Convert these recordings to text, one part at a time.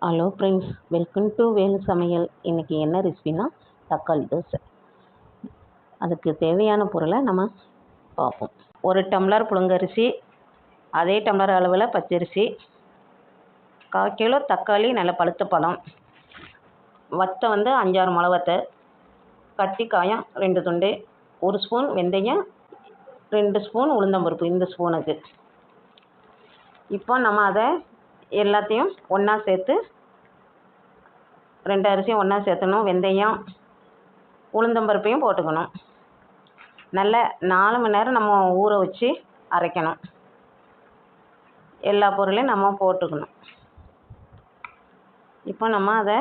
Hello friends, welcome to Velu சமையல். இன்றைக்கி என்ன ரெசிபினா தக்காளி தோசை. அதுக்கு தேவையான பொருளை நம்ம பார்ப்போம். 1 டம்ளர் புழுங்கரிசி, அதே டம்ளர் அளவில் பச்சரிசி, 1/4 கிலோ தக்காளி நல்ல பழுத்த பழம், வத்தை 5-6 மிளவத்தை, கட்டி காயம் 2 துண்டு, 1 ஸ்பூன் வெந்தயம், 2 ஸ்பூன் உளுந்தம்பருப்பு இந்த ஸ்பூனுக்கு. இப்போ நம்ம அதை எல்லாத்தையும் ஒன்றா சேர்த்து 2 அரிசியும் ஒன்றா சேர்த்தணும். வெந்தயம் உளுந்தம்பருப்பையும் போட்டுக்கணும். நல்ல 4 மணி நேரம் நம்ம ஊற வச்சு அரைக்கணும். எல்லா பொருளையும் நம்ம போட்டுக்கணும். இப்போ நம்ம அதை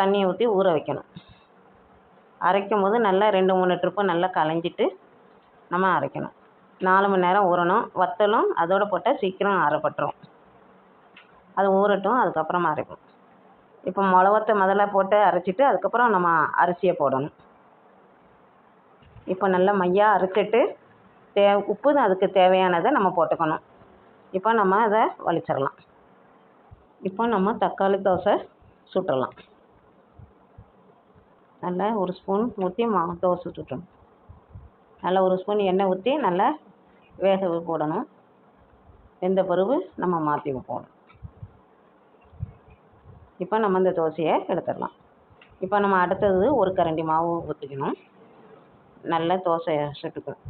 தண்ணியை ஊற்றி ஊற வைக்கணும். அரைக்கும் போது நல்லா 2-3 ட்ரிப்பு நல்லா களைஞ்சிட்டு நம்ம அரைக்கணும். 4 மணி நேரம் ஊறணும். வத்தலும் அதோடு போட்டால் சீக்கிரம் அரைப்பட்டுரும். அது ஊறட்டும், அதுக்கப்புறமா அரைக்கணும். இப்போ மிளவத்தை முதல்ல போட்டு அரைச்சிட்டு அதுக்கப்புறம் நம்ம அரிசியை போடணும். இப்போ நல்லா மையாக அரைச்சிட்டு உப்பு அதுக்கு தேவையானதை நம்ம போட்டுக்கணும். இப்போ நம்ம அதை வலிச்சிடலாம். இப்போ நம்ம தக்காளி தோசை சுட்டுடலாம். நல்லா 1 ஸ்பூன் ஊற்றி தோசை சுட்டணும். நல்லா 1 ஸ்பூன் எண்ணெய் ஊற்றி நல்லா வேக போடணும். வெந்த பிறகு நம்ம மாற்றி போடணும். இப்போ நம்ம இந்த தோசையை எடுத்துடலாம். இப்போ நம்ம அடுத்தது 1 கரண்டி மாவு ஊற்றிக்கணும். நல்லா தோசையை சுட்டுக்கணும்.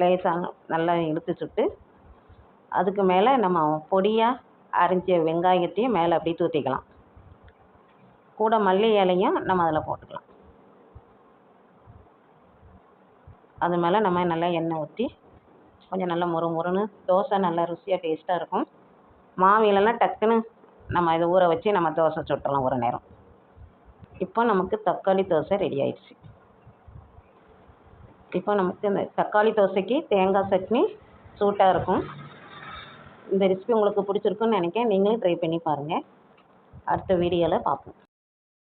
லேசாக நல்லா இழுத்து சுட்டு அதுக்கு மேலே நம்ம பொடியாக அரிஞ்ச வெங்காயத்தையும் மேலே அப்படியே தூற்றிக்கலாம். கூட மல்லி இலையும் நம்ம அதில் போட்டுக்கலாம். அது மேலே நம்ம நல்லா எண்ணெய் ஊற்றி கொஞ்சம் நல்லா முறுமுறுன்னு தோசை நல்லா ருசியாக டேஸ்ட்டாக இருக்கும். மாவு இல்லைன்னா டக்குன்னு நம்ம இதை ஊற வச்சு நம்ம தோசை சுட்டுறலாம் ஒரு நேரம். இப்போ நமக்கு தக்காளி தோசை ரெடி ஆயிடுச்சு. இப்போ நமக்கு இந்த தக்காளி தோசைக்கு தேங்காய் சட்னி சூட்டாக இருக்கும். இந்த ரெசிபி உங்களுக்கு பிடிச்சிருக்குன்னு நினைக்கிறேன். நீங்களும் ட்ரை பண்ணி பாருங்கள். அடுத்த வீடியோவில் பார்ப்போம்.